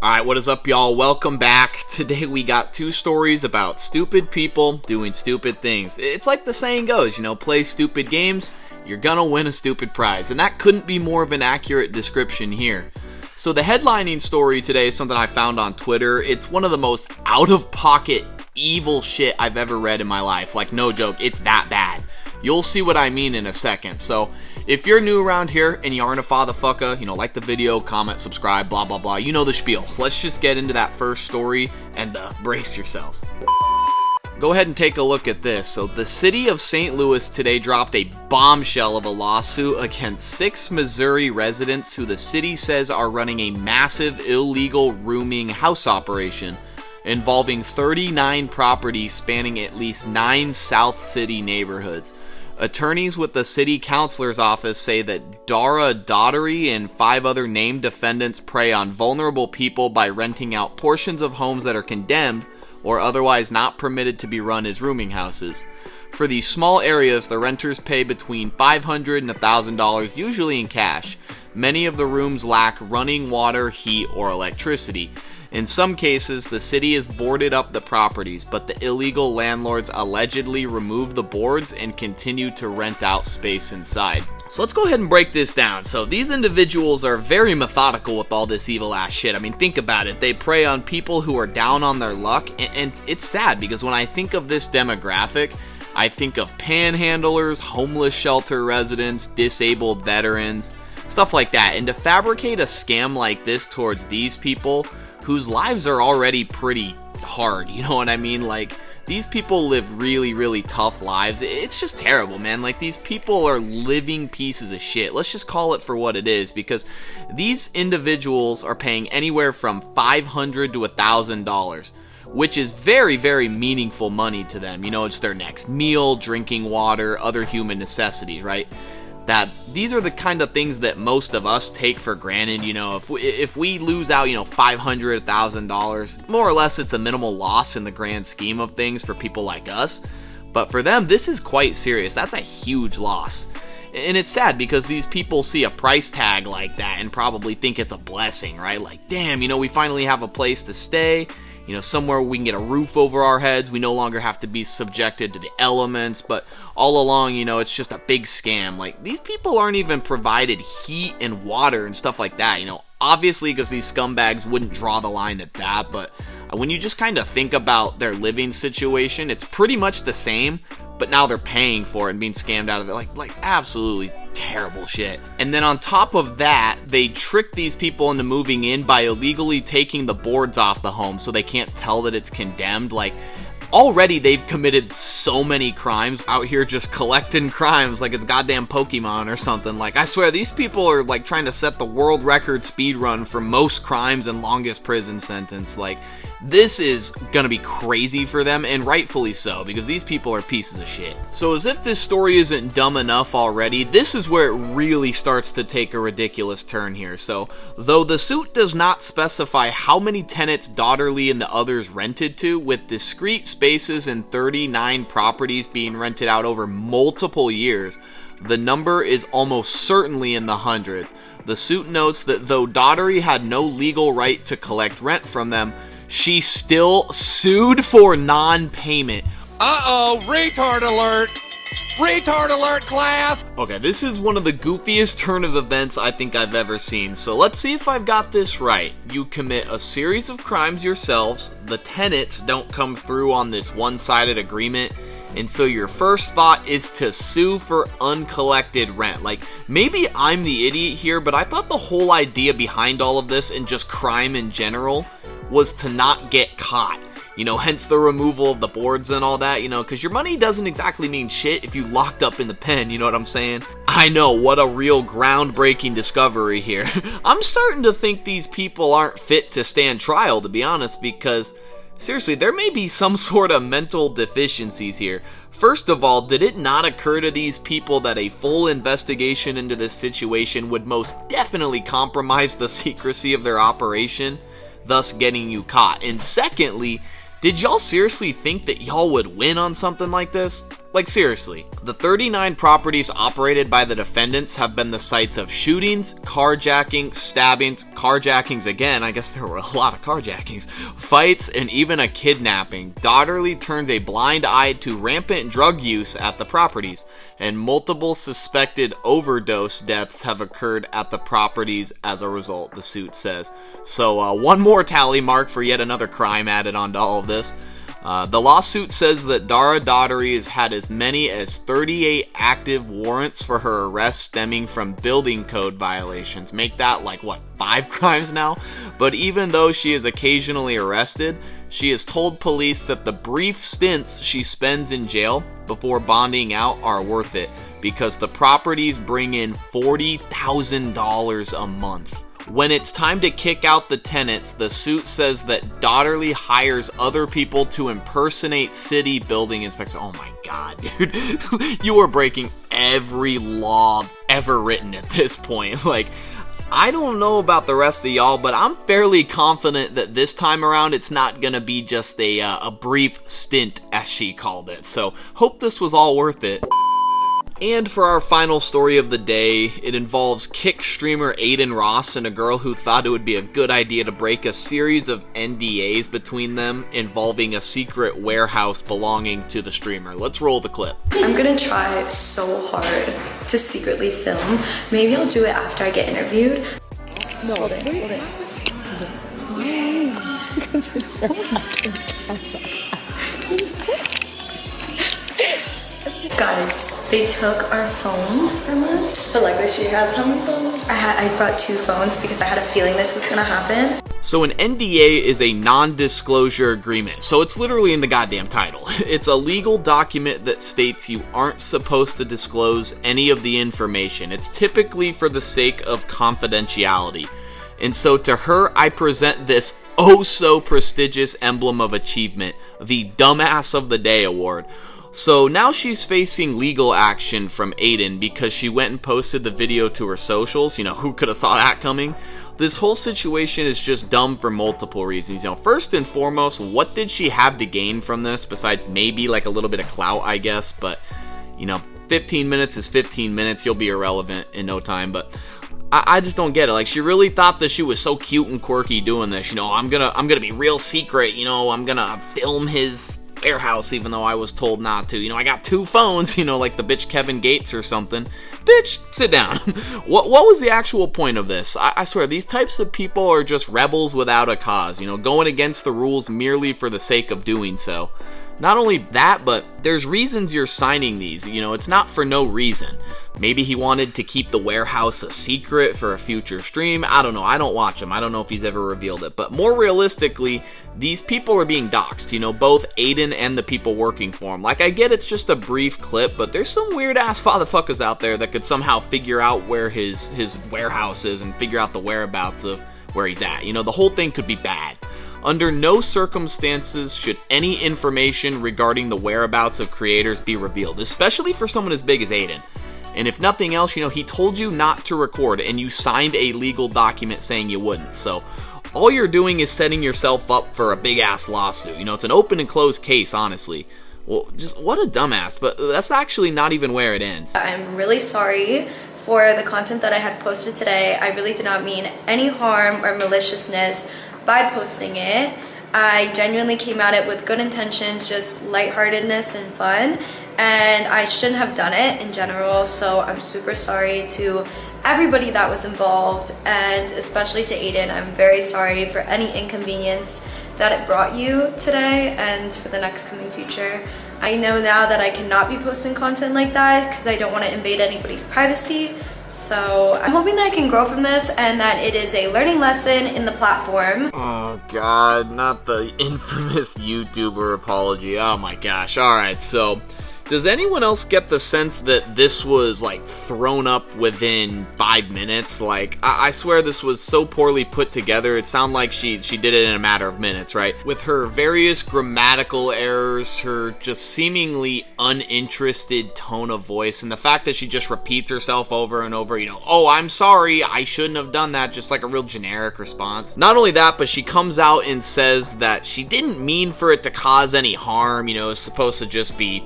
Alright, what is up, y'all? Welcome back. Today we got two stories about stupid people doing stupid things. It's like the saying goes, play stupid games, you're gonna win a stupid prize. And that couldn't be more of an accurate description here. So the headlining story today is something I found on Twitter. It's one of the most out-of-pocket, evil shit I've ever read in my life. Like, no joke, it's that bad. You'll see what I mean in a second. So, if you're new around here and you aren't a fatherfucker, like the video, comment, subscribe, blah, blah, blah. You know the spiel. Let's just get into that first story and brace yourselves. Go ahead and take a look at this. So, the city of St. Louis today dropped a bombshell of a lawsuit against 6 Missouri residents who the city says are running a massive illegal rooming house operation involving 39 properties spanning at least 9 South City neighborhoods. Attorneys with the city councilor's office say that Dara Daughtery and 5 other named defendants prey on vulnerable people by renting out portions of homes that are condemned or otherwise not permitted to be run as rooming houses. For these small areas, the renters pay between $500 and $1,000, usually in cash. Many of the rooms lack running water, heat, or electricity. In some cases, the city has boarded up the properties, but the illegal landlords allegedly remove the boards and continue to rent out space inside. So let's go ahead and break this down. So these individuals are very methodical with all this evil ass shit. I mean, think about it. They prey on people who are down on their luck, and it's sad because when I think of this demographic, I think of panhandlers, homeless shelter residents, disabled veterans, stuff like that. And to fabricate a scam like this towards these people whose lives are already pretty hard, you know what I mean? Like, these people live really, really tough lives. It's just terrible, man. Like, these people are living pieces of shit. Let's just call it for what it is, because these individuals are paying anywhere from $500 to $1,000, which is very, very meaningful money to them. It's their next meal, drinking water, other human necessities, right? That these are the kind of things that most of us take for granted. If we lose out, $500, $1,000, more or less it's a minimal loss in the grand scheme of things for people like us. But for them, this is quite serious. That's a huge loss. And it's sad because these people see a price tag like that and probably think it's a blessing, right? Like, damn, we finally have a place to stay. Somewhere we can get a roof over our heads. We no longer have to be subjected to the elements, but all along, it's just a big scam. Like, these people aren't even provided heat and water and stuff like that, obviously because these scumbags wouldn't draw the line at that, but when you just kind of think about their living situation, it's pretty much the same, but now they're paying for it and being scammed out of it. Like absolutely terrible shit. And then on top of that, they trick these people into moving in by illegally taking the boards off the home so they can't tell that it's condemned. Like, already they've committed so many crimes out here, just collecting crimes like it's goddamn Pokemon or something. Like, I swear, these people are like trying to set the world record speed run for most crimes and longest prison sentence. Like, this is gonna be crazy for them, and rightfully so, because these people are pieces of shit. So as if this story isn't dumb enough already, this is where it really starts to take a ridiculous turn here. So, though the suit does not specify how many tenants Daughtery and the others rented to, with discrete spaces and 39 properties being rented out over multiple years, the number is almost certainly in the hundreds. The suit notes that though Daughtery had no legal right to collect rent from them, she still sued for non-payment. Uh-oh, retard alert! Retard alert, class! Okay, this is one of the goofiest turn of events I think I've ever seen. So let's see if I've got this right. You commit a series of crimes yourselves, the tenants don't come through on this one-sided agreement, and so your first spot is to sue for uncollected rent. Like, maybe I'm the idiot here, but I thought the whole idea behind all of this and just crime in general was to not get caught. Hence the removal of the boards and all that, because your money doesn't exactly mean shit if you locked up in the pen, you know what I'm saying? I know, what a real groundbreaking discovery here. I'm starting to think these people aren't fit to stand trial, to be honest, because seriously, there may be some sort of mental deficiencies here. First of all, did it not occur to these people that a full investigation into this situation would most definitely compromise the secrecy of their operation, thus getting you caught? And secondly, did y'all seriously think that y'all would win on something like this? Like seriously, the 39 properties operated by the defendants have been the sites of shootings, carjacking, stabbings, carjackings again, I guess there were a lot of carjackings, fights, and even a kidnapping. Dotterly turns a blind eye to rampant drug use at the properties, and multiple suspected overdose deaths have occurred at the properties as a result, the suit says. So one more tally mark for yet another crime added onto all of this. The lawsuit says that Dara Daughtery has had as many as 38 active warrants for her arrest stemming from building code violations. Make that like, 5 crimes now? But even though she is occasionally arrested, she has told police that the brief stints she spends in jail before bonding out are worth it, because the properties bring in $40,000 a month. When it's time to kick out the tenants, the suit says that Daughtery hires other people to impersonate city building inspectors. Oh my god, dude. You are breaking every law ever written at this point. Like, I don't know about the rest of y'all, but I'm fairly confident that this time around it's not gonna be just a brief stint, as she called it. So, hope this was all worth it. And for our final story of the day, it involves kick streamer Adin Ross and a girl who thought it would be a good idea to break a series of NDAs between them involving a secret warehouse belonging to the streamer. Let's roll the clip. I'm gonna try so hard to secretly film. Maybe I'll do it after I get interviewed. Just hold it, hold it. Guys, they took our phones from us. But like that, she has how many phones? I brought 2 phones because I had a feeling this was gonna happen. So an NDA is a non-disclosure agreement. So it's literally in the goddamn title. It's a legal document that states you aren't supposed to disclose any of the information. It's typically for the sake of confidentiality. And so to her, I present this oh so prestigious emblem of achievement, the Dumbass of the Day award. So now she's facing legal action from Adin because she went and posted the video to her socials. You know, who could have saw that coming? This whole situation is just dumb for multiple reasons. You know, first and foremost, what did she have to gain from this besides maybe like a little bit of clout, I guess? But, you know, 15 minutes is 15 minutes. You'll be irrelevant in no time. But I just don't get it. Like, she really thought that she was so cute and quirky doing this. You know, I'm gonna be real secret. You know, I'm gonna film his warehouse even though I was told not to. You know, I got 2 phones, you know, like the bitch Kevin Gates or something. Bitch, sit down. What was the actual point of this? I swear, these types of people are just rebels without a cause, you know, going against the rules merely for the sake of doing so. Not only that, but there's reasons you're signing these, you know, it's not for no reason. Maybe he wanted to keep the warehouse a secret for a future stream. I don't know. I don't watch him. I don't know if he's ever revealed it. But more realistically, these people are being doxxed, you know, both Adin and the people working for him. Like, I get it's just a brief clip, but there's some weird-ass fatherfuckers out there that could somehow figure out where his warehouse is and figure out the whereabouts of where he's at. You know, the whole thing could be bad. Under no circumstances should any information regarding the whereabouts of creators be revealed, especially for someone as big as Adin. And if nothing else, you know, he told you not to record, and you signed a legal document saying you wouldn't. So all you're doing is setting yourself up for a big-ass lawsuit. You know, it's an open and closed case, honestly. Well, just what a dumbass, but that's actually not even where it ends. I'm really sorry for the content that I had posted today. I really did not mean any harm or maliciousness by posting it. I genuinely came at it with good intentions, just lightheartedness and fun, and I shouldn't have done it in general, so I'm super sorry to everybody that was involved, and especially to Adin. I'm very sorry for any inconvenience that it brought you today and for the next coming future. I know now that I cannot be posting content like that because I don't want to invade anybody's privacy. So I'm hoping that I can grow from this and that it is a learning lesson in the platform. Oh god, not the infamous YouTuber apology. Oh my gosh. Alright, so does anyone else get the sense that this was like thrown up within 5 minutes? Like, I swear this was so poorly put together. It sounded like she did it in a matter of minutes, right? With her various grammatical errors, her just seemingly uninterested tone of voice, and the fact that she just repeats herself over and over, you know, oh, I'm sorry, I shouldn't have done that, just like a real generic response. Not only that, but she comes out and says that she didn't mean for it to cause any harm, you know, it's supposed to just be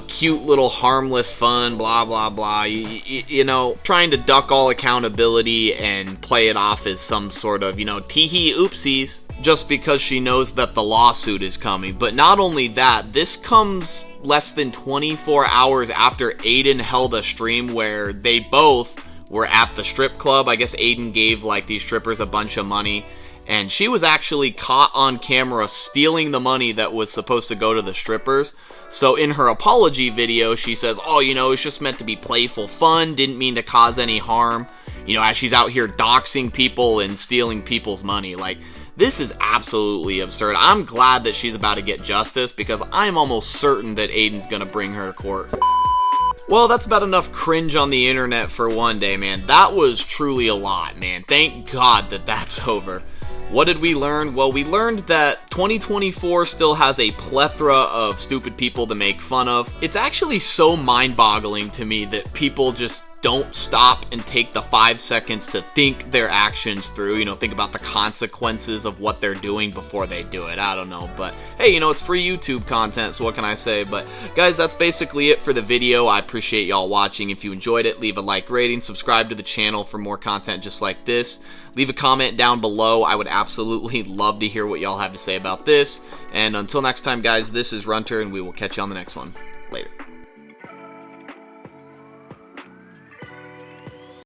cute little harmless fun, blah, blah, blah. You know, trying to duck all accountability and play it off as some sort of, you know, tee-hee oopsies, just because she knows that the lawsuit is coming. But not only that, this comes less than 24 hours after Adin held a stream where they both were at the strip club. I guess Adin gave, like, these strippers a bunch of money, and she was actually caught on camera stealing the money that was supposed to go to the strippers. So in her apology video, she says, oh, you know, it's just meant to be playful fun, didn't mean to cause any harm, you know, as she's out here doxing people and stealing people's money. Like, this is absolutely absurd. I'm glad that she's about to get justice, because I'm almost certain that Adin's gonna bring her to court. Well, that's about enough cringe on the internet for one day, man. That was truly a lot, man. Thank God that that's over. What did we learn? Well, we learned that 2024 still has a plethora of stupid people to make fun of. It's actually so mind-boggling to me that people just don't stop and take the 5 seconds to think their actions through, you know, think about the consequences of what they're doing before they do it. I don't know, but hey, you know, it's free YouTube content, so what can I say? But guys, that's basically it for the video. I appreciate y'all watching. If you enjoyed it, leave a like rating, subscribe to the channel for more content just like this. Leave a comment down below. I would absolutely love to hear what y'all have to say about this. And until next time, guys, this is Runter, and we will catch you on the next one. Later.